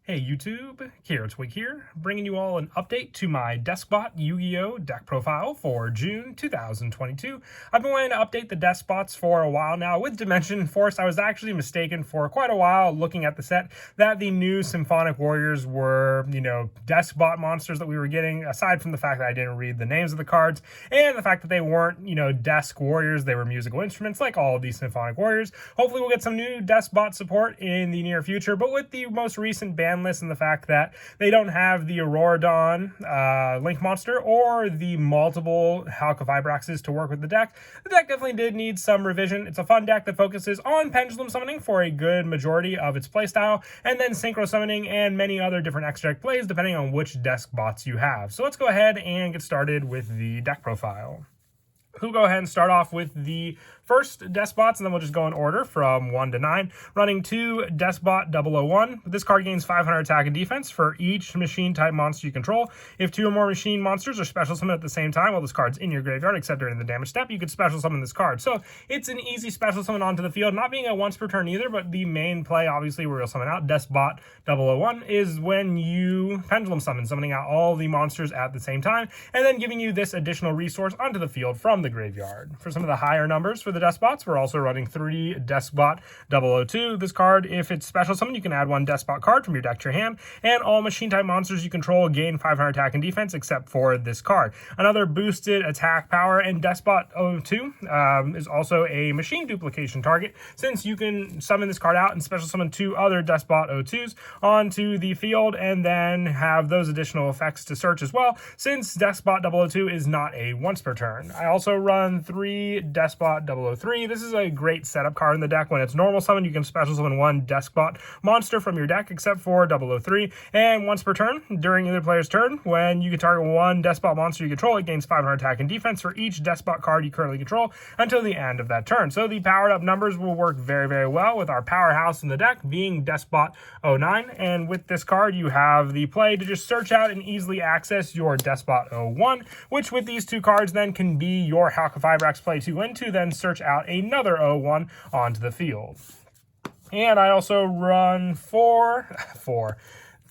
Hey YouTube, Twig here, bringing you all an update to my Deskbot Yugioh deck profile for June 2022. I've been wanting to update the Deskbots for a while now with Dimension Force. I was actually mistaken for quite a while looking at the set that the new Symphonic Warriors were, Deskbot monsters that we were getting, aside from the fact that I didn't read the names of the cards and the fact that they weren't, desk warriors, they were musical instruments like all of these Symphonic Warriors. Hopefully we'll get some new Deskbot support in the near future, but with the most recent ban list and the fact that they don't have the Auroradon Link monster or the multiple Halqa-Vibraxes to work with the deck definitely did need some revision. It's a fun deck that focuses on Pendulum summoning for a good majority of its playstyle, and then Synchro summoning and many other different extra deck plays depending on which Deskbots you have. So let's go ahead and get started with the deck profile. We'll go ahead and start off with the first Deskbots, and then we'll just go in order from 1 to 9. Running 2 Deskbot 001. This card gains 500 attack and defense for each machine-type monster you control. If 2 or more machine monsters are special summoned at the same time while this card's in your graveyard, except during the damage step, you could special summon this card. So it's an easy special summon onto the field, not being a once per turn either, but the main play, obviously, where you'll summon out Deskbot 001 is when you Pendulum summon, summoning out all the monsters at the same time, and then giving you this additional resource onto the field from the graveyard. For some of the higher numbers for the Deskbots, we're also running 3 Deskbot 002. This card, if it's special summon, you can add 1 Deskbot card from your deck to your hand, and all machine type monsters you control gain 500 attack and defense except for this card. Another boosted attack power, and Deskbot 02 is also a machine duplication target, since you can summon this card out and special summon 2 other Deskbot 02s onto the field and then have those additional effects to search as well, since Deskbot 002 is not a once per turn. I also run 3 Deskbot 003. This is a great setup card in the deck. When it's normal summon, you can special summon 1 Deskbot monster from your deck except for 003, and once per turn during either player's turn, when you can target 1 Deskbot monster you control, it gains 500 attack and defense for each Deskbot card you currently control until the end of that turn. So the powered up numbers will work very, very well with our powerhouse in the deck being Deskbot 09, and with this card you have the play to just search out and easily access your Deskbot 01, which with these 2 cards then can be your Halqa-Vibrax play 2 into, then search out another 01 onto the field. And I also run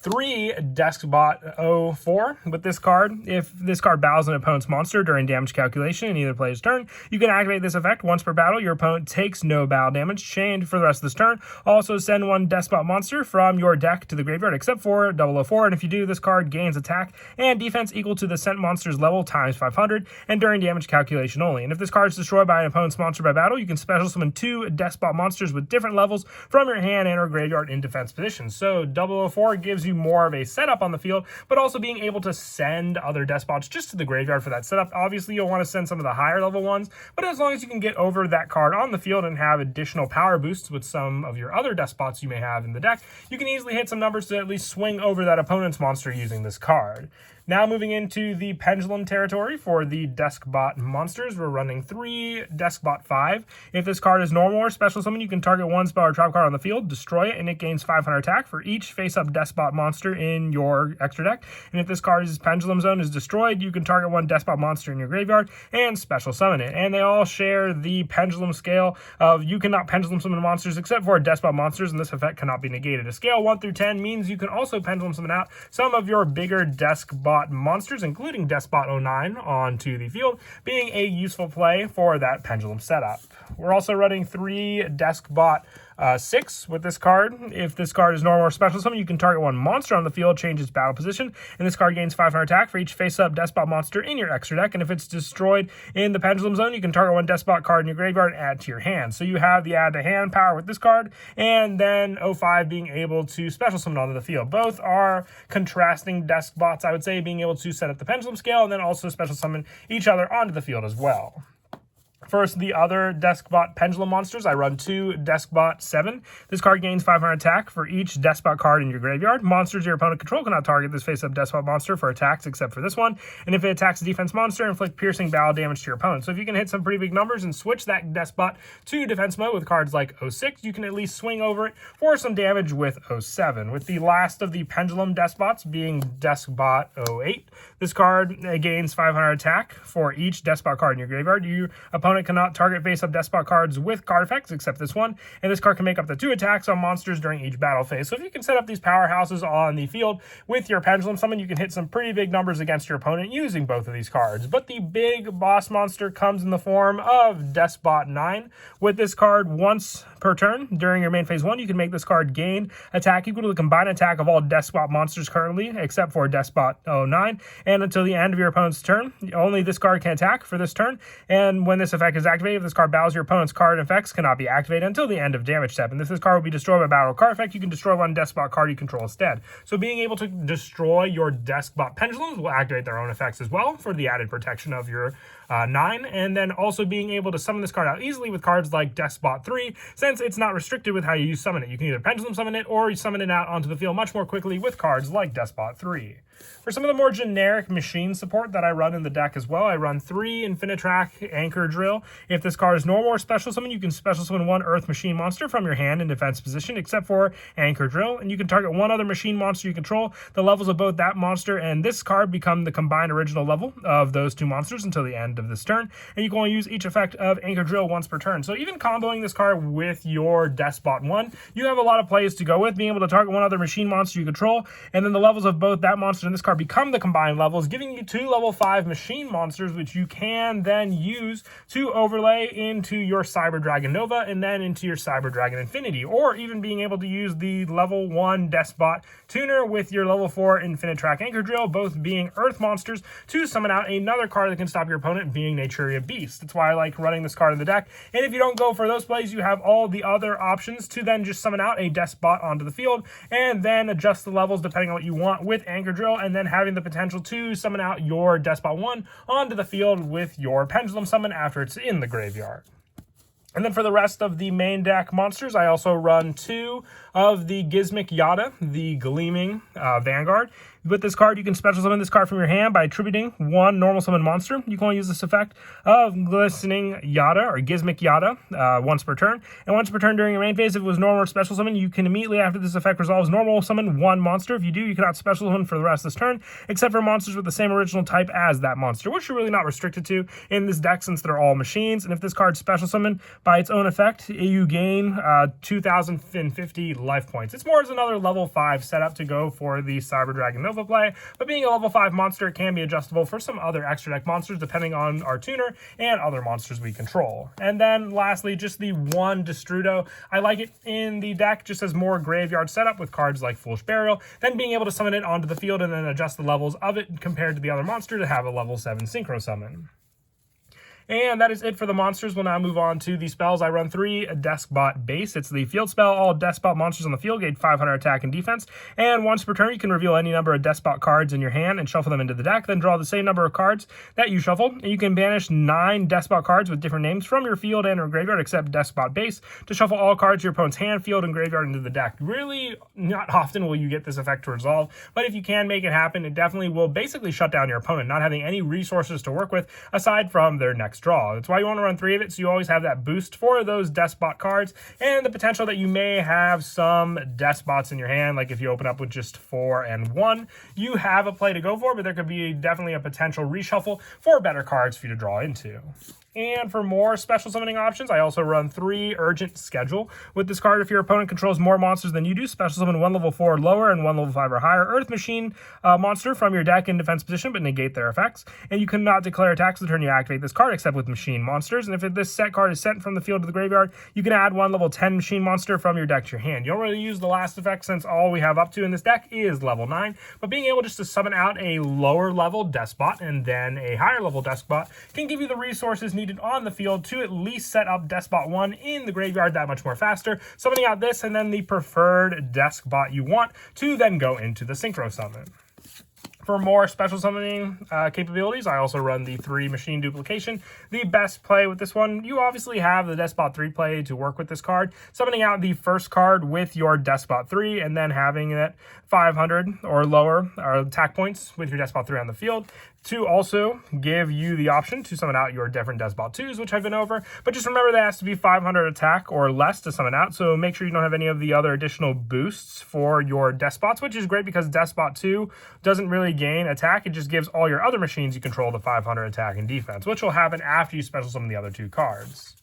3 Deskbot 04 with this card. If this card battles an opponent's monster during damage calculation in either player's turn, you can activate this effect once per battle. Your opponent takes no battle damage, chained for the rest of this turn. Also send 1 Deskbot monster from your deck to the graveyard except for 004, and if you do, this card gains attack and defense equal to the sent monster's level times 500 and during damage calculation only. And if this card is destroyed by an opponent's monster by battle, you can special summon 2 Deskbot monsters with different levels from your hand and or graveyard in defense positions. So 004 gives you more of a setup on the field, but also being able to send other Deskbots just to the graveyard for that setup. Obviously, you'll want to send some of the higher level ones, but as long as you can get over that card on the field and have additional power boosts with some of your other Deskbots you may have in the deck, you can easily hit some numbers to at least swing over that opponent's monster using this card. Now moving into the Pendulum territory for the Deskbot monsters, we're running 3 Deskbot 5. If this card is normal or special summon, you can target 1 spell or trap card on the field, destroy it, and it gains 500 attack for each face-up Deskbot monster in your extra deck. And if this card's Pendulum Zone is destroyed, you can target 1 Deskbot monster in your graveyard and special summon it. And they all share the Pendulum scale of you cannot Pendulum summon monsters except for Deskbot monsters, and this effect cannot be negated. A scale 1 through 10 means you can also Pendulum summon out some of your bigger Deskbot monsters, including Deskbot 09, onto the field, being a useful play for that Pendulum setup. We're also running 3 Deskbot 6 with this card. If this card is normal or special summon, you can target 1 monster on the field, change its battle position, and this card gains 500 attack for each face-up Deskbot monster in your extra deck. And if it's destroyed in the Pendulum Zone, you can target 1 Deskbot card in your graveyard and add to your hand. So you have the add to hand power with this card, and then 05 being able to special summon onto the field. Both are contrasting Deskbots, I would say, being able to set up the Pendulum scale and then also special summon each other onto the field as well. First, the other Deskbot Pendulum monsters, I run 2 Deskbot 7. This card gains 500 attack for each Deskbot card in your graveyard. Monsters your opponent control cannot target this face-up Deskbot monster for attacks except for this one. And if it attacks a defense monster, inflict piercing battle damage to your opponent. So if you can hit some pretty big numbers and switch that Deskbot to defense mode with cards like 06, you can at least swing over it for some damage with 07. With the last of the Pendulum Deskbots being Deskbot 08, this card gains 500 attack for each Deskbot card in your graveyard. Your opponent opponent cannot target face-up Deskbot cards with card effects, except this one, and this card can make up to 2 attacks on monsters during each battle phase. So if you can set up these powerhouses on the field with your Pendulum Summon, you can hit some pretty big numbers against your opponent using both of these cards. But the big boss monster comes in the form of Deskbot 9. With this card, once per turn during your main phase 1, you can make this card gain attack equal to the combined attack of all Deskbot monsters currently, except for Deskbot 09, and until the end of your opponent's turn. Only this card can attack for this turn, and when this effect is activated, if this card battles your opponent's card effects, cannot be activated until the end of damage step. And if this card will be destroyed by battle card effect, you can destroy one Deskbot card you control instead. So being able to destroy your Deskbot Pendulums will activate their own effects as well for the added protection of your 9, and then also being able to summon this card out easily with cards like Deskbot 3, since it's not restricted with how you summon it. You can either Pendulum Summon it, or you summon it out onto the field much more quickly with cards like Deskbot 3. For some of the more generic machine support that I run in the deck as well, I run 3 Infinitrack Anchor Drill. If this card is normal or special summon, you can special summon 1 Earth Machine monster from your hand in defense position, except for Anchor Drill, and you can target 1 other machine monster you control. The levels of both that monster and this card become the combined original level of those 2 monsters until the end of this turn, and you can only use each effect of Anchor Drill once per turn. So even comboing this card with your Deskbot 1, you have a lot of plays to go with, being able to target 1 other machine monster you control, and then the levels of both that monster and this card become the combined levels, giving you 2 level 5 machine monsters, which you can then use to overlay into your Cyber Dragon Nova and then into your Cyber Dragon Infinity, or even being able to use the level 1 Deskbot Tuner with your level 4 Infinitrack Anchor Drill, both being Earth monsters, to summon out another card that can stop your opponent, being Naturia Beast. That's why I like running this card in the deck. And if you don't go for those plays, you have all the other options to then just summon out a Deskbot onto the field and then adjust the levels depending on what you want with Anchor Drill, and then having the potential to summon out your Deskbot 1 onto the field with your Pendulum Summon after it's in the graveyard. And then for the rest of the main deck monsters, I also run 2 of the Gizmic Yada, the Gleaming Vanguard. With this card, you can special summon this card from your hand by attributing 1 normal summon monster. You can only use this effect of Glistening Yada, or Gizmic Yada, once per turn. And once per turn during your main phase, if it was normal or special summon, you can immediately after this effect resolves normal summon 1 monster. If you do, you cannot special summon for the rest of this turn, except for monsters with the same original type as that monster, which you're really not restricted to in this deck since they're all machines. And if this card special summon by its own effect, you gain 2,050 life points. It's more as another level 5 setup to go for the Cyber Dragon Nova play, but being a level 5 monster, it can be adjustable for some other extra deck monsters depending on our tuner and other monsters we control. And then lastly, just the 1 Destrudo. I like it in the deck just as more graveyard setup with cards like Foolish Burial, then being able to summon it onto the field and then adjust the levels of it compared to the other monster to have a level 7 Synchro Summon. And that is it for the monsters. We'll now move on to the spells. I run 3 Deskbot base. It's the field spell. All Deskbot monsters on the field gain 500 attack and defense. And once per turn, you can reveal any number of Deskbot cards in your hand and shuffle them into the deck. Then draw the same number of cards that you shuffled. And you can banish 9 Deskbot cards with different names from your field and or graveyard, except Deskbot base, to shuffle all cards your opponent's hand, field, and graveyard into the deck. Really, not often will you get this effect to resolve, but if you can make it happen, it definitely will basically shut down your opponent, not having any resources to work with aside from their next draw. That's why you want to run 3 of it, so you always have that boost for those Deskbot cards and the potential that you may have some Deskbots in your hand. Like if you open up with just 4 and 1, you have a play to go for, but there could be definitely a potential reshuffle for better cards for you to draw into. And for more special summoning options, I also run 3 Urgent Schedule. With this card, if your opponent controls more monsters than you do, special summon 1 level 4 or lower and 1 level 5 or higher Earth Machine monster from your deck in defense position, but negate their effects. And you cannot declare attacks the turn you activate this card, except with machine monsters. And if this set card is sent from the field to the graveyard, you can add 1 level 10 machine monster from your deck to your hand. You don't really use the last effect since all we have up to in this deck is level 9, but being able just to summon out a lower level Deskbot and then a higher level Deskbot can give you the resources needed on the field to at least set up Deskbot 1 in the graveyard that much more faster, summoning out this and then the preferred Deskbot you want to then go into the Synchro Summon. For more special summoning capabilities, I also run the 3 Machine Duplication. The best play with this one, you obviously have the Deskbot 3 play to work with this card, summoning out the first card with your Deskbot 3 and then having it 500 or lower attack points with your Deskbot 3 on the field, to also give you the option to summon out your different Deskbot 2s, which I've been over. But just remember that has to be 500 attack or less to summon out, so make sure you don't have any of the other additional boosts for your Deskbots, which is great because Deskbot 2 doesn't really gain attack, it just gives all your other machines you control the 500 attack and defense, which will happen after you special summon the other 2 cards.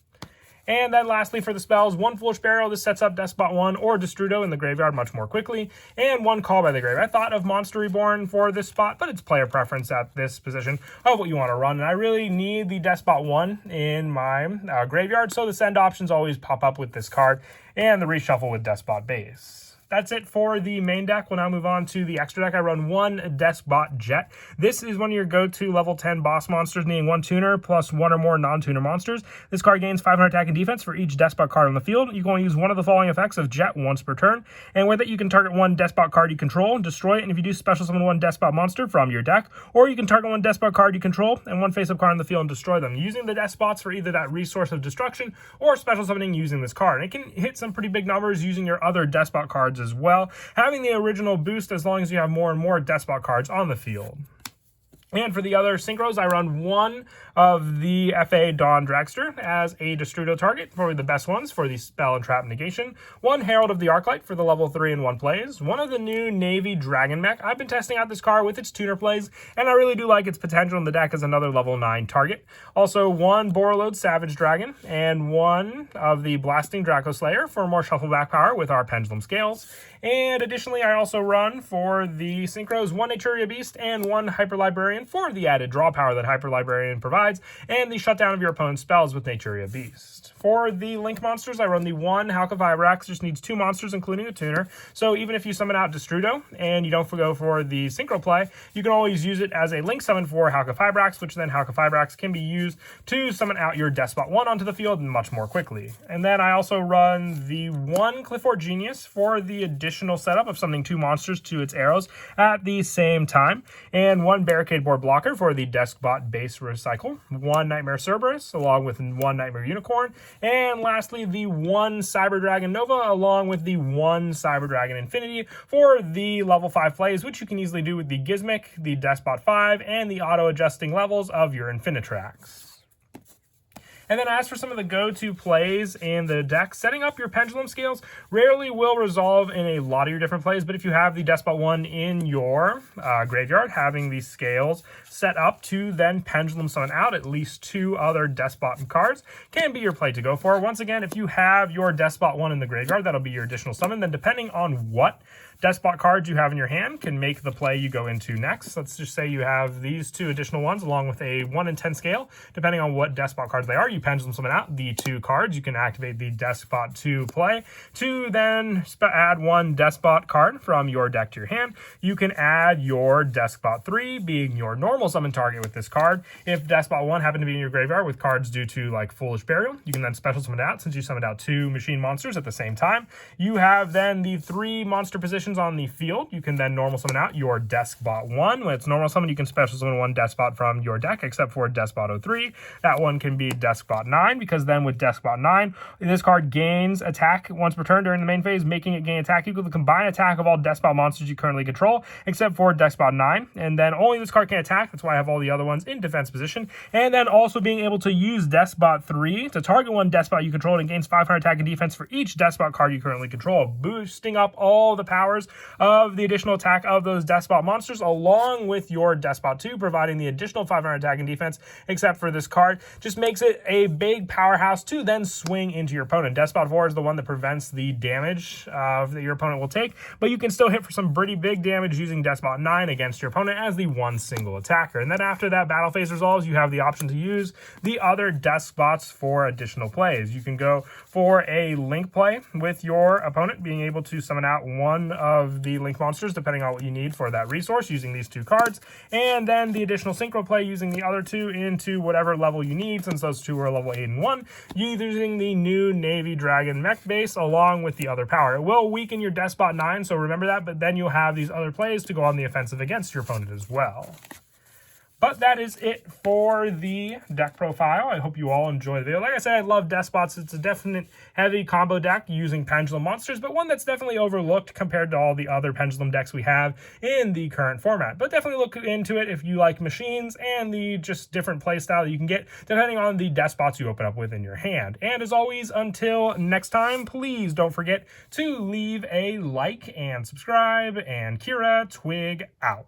And then lastly for the spells, 1 Foolish Burial. This sets up Deskbot 1 or Destrudo in the graveyard much more quickly, and 1 Call by the Grave. I thought of Monster Reborn for this spot, but it's player preference at this position of what you want to run, and I really need the Deskbot 1 in my graveyard, so the send options always pop up with this card, and the reshuffle with Deskbot base. That's it for the main deck. We'll now move on to the extra deck. I run 1 Deskbot Jet. This is one of your go-to level 10 boss monsters needing 1 tuner plus 1 or more non-tuner monsters. This card gains 500 attack and defense for each Deskbot card on the field. You can only use one of the following effects of Jet once per turn. And with it, you can target 1 Deskbot card you control, destroy it, and if you do, special summon 1 Deskbot monster from your deck. Or you can target 1 Deskbot card you control and 1 face-up card on the field and destroy them, using the Deskbots for either that resource of destruction or special summoning using this card. And it can hit some pretty big numbers using your other Deskbot cards as well, having the original boost as long as you have more and more Deskbot cards on the field. And for the other synchros, I run 1 of the FA Dawn Dragster as a Destrudo target, probably the best ones for the spell and trap negation. 1 Herald of the Arclight for the level 3 and 1 plays. 1 of the new Navy Dragon Mech. I've been testing out this card with its tuner plays, and I really do like its potential in the deck as another level 9 target. Also 1 Borreload Savage Dragon, and 1 of the Blasting Draco Slayer for more shuffle back power with our Pendulum Scales. And additionally, I also run for the synchros 1 Naturia Beast and 1 Hyper Librarian for the added draw power that Hyper Librarian provides, and the shutdown of your opponent's spells with Naturia Beast. For the Link monsters, I run the 1 Halka Vibrax, just needs 2 monsters including a tuner, so even if you summon out Destrudo and you don't go for the synchro play, you can always use it as a Link summon for Halka Vibrax, which then Halka Vibrax can be used to summon out your Deskbot 1 onto the field much more quickly. And then I also run the 1 Clifford Genius for the additional setup of summoning 2 monsters to its arrows at the same time, and 1 Barricade Board Blocker for the Deskbot base recycle, 1 Nightmare Cerberus along with 1 Nightmare Unicorn, and lastly the 1 Cyber Dragon Nova along with the 1 Cyber Dragon Infinity for the level 5 plays, which you can easily do with the Gizmic, the Deskbot 5, and the auto-adjusting levels of your Infinitrax. And then as for some of the go-to plays in the deck, setting up your Pendulum Scales rarely will resolve in a lot of your different plays, but if you have the Deskbot 1 in your graveyard, having these scales set up to then Pendulum summon out at least 2 other Deskbot cards can be your play to go for. Once again, if you have your Deskbot 1 in the graveyard, that'll be your additional summon. Then depending on what Deskbot cards you have in your hand can make the play you go into next. Let's just say you have these 2 additional ones along with a 1 in 10 scale. Depending on what Deskbot cards they are, you Pendulum summon out the 2 cards. You can activate the Deskbot 2 play to then add 1 Deskbot card from your deck to your hand. You can add your Deskbot 3 being your normal summon target with this card. If Deskbot 1 happened to be in your graveyard with cards due to like Foolish Burial, you can then special summon it out since you summoned out 2 machine monsters at the same time. You have then the 3 monster positions on the field. You can then normal summon out your Deskbot 1. When it's normal summon, you can special summon 1 Deskbot from your deck, except for Deskbot 03. That one can be Deskbot 9, because then with Deskbot 9, this card gains attack once per turn during the main phase, making it gain attack equal to the combined attack of all Deskbot monsters you currently control, except for Deskbot 9. And then only this card can attack. That's why I have all the other ones in defense position. And then also being able to use Deskbot 3 to target 1 Deskbot you control and gains 500 attack and defense for each Deskbot card you currently control, boosting up all the powers of the additional attack of those Deskbot monsters, along with your Deskbot 2 providing the additional 500 attack and defense, except for this card just makes it a big powerhouse to then swing into your opponent. Deskbot 4 is the one that prevents the damage that your opponent will take, but you can still hit for some pretty big damage using Deskbot 9 against your opponent as the 1 single attacker. And then after that battle phase resolves, you have the option to use the other Deskbots for additional plays. You can go for a Link play with your opponent, being able to summon out 1 of the Link monsters depending on what you need for that resource using these 2 cards, and then the additional synchro play using the other 2 into whatever level you need, since those 2 are level 8 and 1, using the new Navy Dragon mech base along with the other power. It will weaken your Deskbot 9, so remember that, but then you'll have these other plays to go on the offensive against your opponent as well. But that is it for the deck profile. I hope you all enjoyed the video. Like I said, I love Deskbots. It's a definite heavy combo deck using Pendulum monsters, but one that's definitely overlooked compared to all the other Pendulum decks we have in the current format. But definitely look into it if you like machines and the just different play style that you can get depending on the Deskbots you open up with in your hand. And as always, until next time, please don't forget to leave a like and subscribe, and Kira Twig out.